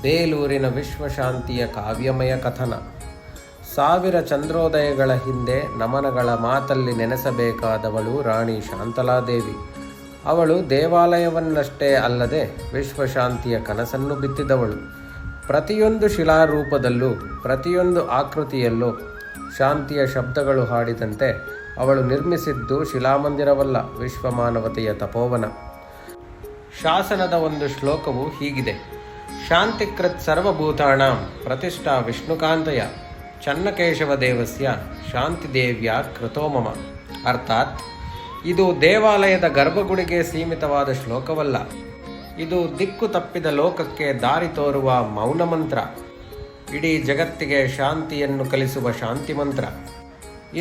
ಬೇಲೂರಿನ ವಿಶ್ವಶಾಂತಿಯ ಕಾವ್ಯಮಯ ಕಥನ. 1000 ಚಂದ್ರೋದಯಗಳ ಹಿಂದೆ ನಮನಗಳ ಮಾತಲ್ಲಿ ನೆನೆಸಬೇಕಾದವಳು ರಾಣಿ ಶಾಂತಲಾದೇವಿ. ಅವಳು ದೇವಾಲಯವನ್ನಷ್ಟೇ ಅಲ್ಲದೆ ವಿಶ್ವಶಾಂತಿಯ ಕನಸನ್ನು ಬಿತ್ತಿದವಳು. ಪ್ರತಿಯೊಂದು ಶಿಲಾರೂಪದಲ್ಲೂ ಪ್ರತಿಯೊಂದು ಆಕೃತಿಯಲ್ಲೂ ಶಾಂತಿಯ ಶಬ್ದಗಳು ಹಾಡಿದಂತೆ ಅವಳು ನಿರ್ಮಿಸಿದ್ದು ಶಿಲಾಮಂದಿರವಲ್ಲ, ವಿಶ್ವಮಾನವತೆಯ ತಪೋವನ. ಶಾಸನದ ಒಂದು ಶ್ಲೋಕವು ಹೀಗಿದೆ: ಶಾಂತಿಕೃತ್ ಸರ್ವಭೂತಾನಾಂ ಪ್ರತಿಷ್ಠಾ ವಿಷ್ಣುಕಾಂತಯ ಚನ್ನಕೇಶವ ದೇವಸ್ಯ ಶಾಂತಿದೇವ್ಯ ಕೃತೋಮಮ. ಅರ್ಥಾತ್, ಇದು ದೇವಾಲಯದ ಗರ್ಭಗುಡಿಗೆ ಸೀಮಿತವಾದ ಶ್ಲೋಕವಲ್ಲ. ಇದು ದಿಕ್ಕು ತಪ್ಪಿದ ಲೋಕಕ್ಕೆ ದಾರಿ ತೋರುವ ಮೌನ ಮಂತ್ರ. ಇಡೀ ಜಗತ್ತಿಗೆ ಶಾಂತಿಯನ್ನು ಕಲಿಸುವ ಶಾಂತಿ ಮಂತ್ರ.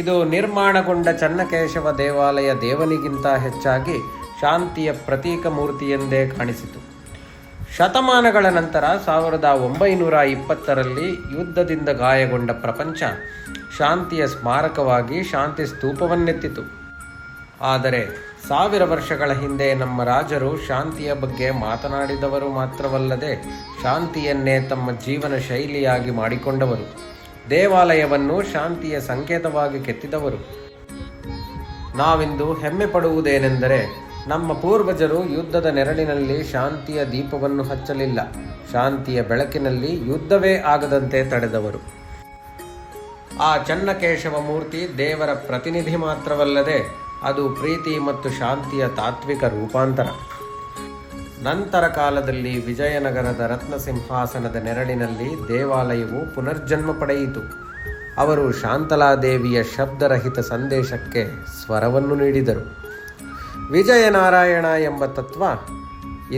ಇದು ನಿರ್ಮಾಣಗೊಂಡ ಚನ್ನಕೇಶವ ದೇವಾಲಯ ದೇವನಿಗಿಂತ ಹೆಚ್ಚಾಗಿ ಶಾಂತಿಯ ಪ್ರತೀಕ ಮೂರ್ತಿಯೆಂದೇ ಕಾಣಿಸಿತು. ಶತಮಾನಗಳ ನಂತರ 1920ರಲ್ಲಿ ಯುದ್ಧದಿಂದ ಗಾಯಗೊಂಡ ಪ್ರಪಂಚ ಶಾಂತಿಯ ಸ್ಮಾರಕವಾಗಿ ಶಾಂತಿ ಸ್ತೂಪವನ್ನೆತ್ತಿತು. ಆದರೆ 1000 ವರ್ಷಗಳ ಹಿಂದೆ ನಮ್ಮ ರಾಜರು ಶಾಂತಿಯ ಬಗ್ಗೆ ಮಾತನಾಡಿದವರು ಮಾತ್ರವಲ್ಲದೆ ಶಾಂತಿಯನ್ನೇ ತಮ್ಮ ಜೀವನ ಶೈಲಿಯಾಗಿ ಮಾಡಿಕೊಂಡವರು. ದೇವಾಲಯವನ್ನು ಶಾಂತಿಯ ಸಂಕೇತವಾಗಿ ಕೆತ್ತಿದವರು. ನಾವಿಂದು ಹೆಮ್ಮೆ ಪಡುವುದೇನೆಂದರೆ, ನಮ್ಮ ಪೂರ್ವಜರು ಯುದ್ಧದ ನೆರಳಿನಲ್ಲಿ ಶಾಂತಿಯ ದೀಪವನ್ನು ಹಚ್ಚಲಿಲ್ಲ, ಶಾಂತಿಯ ಬೆಳಕಿನಲ್ಲಿ ಯುದ್ಧವೇ ಆಗದಂತೆ ತಡೆದವರು. ಆ ಚನ್ನಕೇಶವ ಮೂರ್ತಿ ದೇವರ ಪ್ರತಿನಿಧಿ ಮಾತ್ರವಲ್ಲದೆ ಅದು ಪ್ರೀತಿ ಮತ್ತು ಶಾಂತಿಯ ತಾತ್ವಿಕ ರೂಪಾಂತರ. ನಂತರ ಕಾಲದಲ್ಲಿ ವಿಜಯನಗರದ ರತ್ನ ಸಿಂಹಾಸನದ ನೆರಳಿನಲ್ಲಿ ದೇವಾಲಯವು ಪುನರ್ಜನ್ಮ ಪಡೆಯಿತು. ಅವರು ಶಾಂತಲಾದೇವಿಯ ಶಬ್ದರಹಿತ ಸಂದೇಶಕ್ಕೆ ಸ್ವರವನ್ನು ನೀಡಿದರು. ವಿಜಯನಾರಾಯಣ ಎಂಬ ತತ್ವ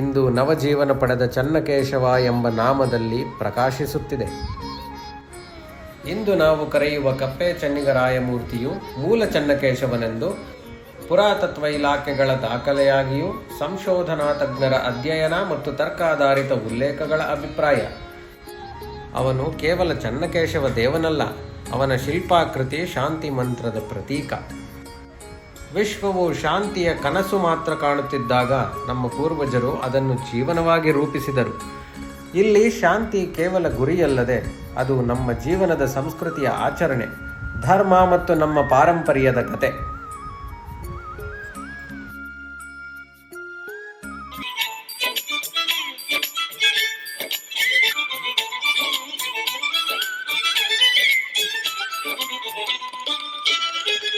ಇಂದು ನವಜೀವನ ಪಡೆದ ಚನ್ನಕೇಶವ ಎಂಬ ನಾಮದಲ್ಲಿ ಪ್ರಕಾಶಿಸುತ್ತಿದೆ. ಇಂದು ನಾವು ಕರೆಯುವ ಕಪ್ಪೆ ಚೆನ್ನಿಗರಾಯ ಮೂರ್ತಿಯು ಮೂಲ ಚನ್ನಕೇಶವನೆಂದು ಪುರಾತತ್ವ ಇಲಾಖೆಗಳ ದಾಖಲೆಯಾಗಿಯೂ ಸಂಶೋಧನಾ ತಜ್ಞರ ಅಧ್ಯಯನ ಮತ್ತು ತರ್ಕಾಧಾರಿತ ಉಲ್ಲೇಖಗಳ ಅಭಿಪ್ರಾಯ. ಅವನು ಕೇವಲ ಚನ್ನಕೇಶವ ದೇವನಲ್ಲ, ಅವನ ಶಿಲ್ಪಾಕೃತಿ ಶಾಂತಿ ಮಂತ್ರದ ಪ್ರತೀಕ. ವಿಶ್ವವು ಶಾಂತಿಯ ಕನಸು ಮಾತ್ರ ಕಾಣುತ್ತಿದ್ದಾಗ ನಮ್ಮ ಪೂರ್ವಜರು ಅದನ್ನು ಜೀವನವಾಗಿ ರೂಪಿಸಿದರು. ಇಲ್ಲಿ ಶಾಂತಿ ಕೇವಲ ಗುರಿಯಲ್ಲದೆ ಅದು ನಮ್ಮ ಜೀವನದ ಸಂಸ್ಕೃತಿಯ ಆಚರಣೆ, ಧರ್ಮ ಮತ್ತು ನಮ್ಮ ಪಾರಂಪರ್ಯದ ಕತೆ.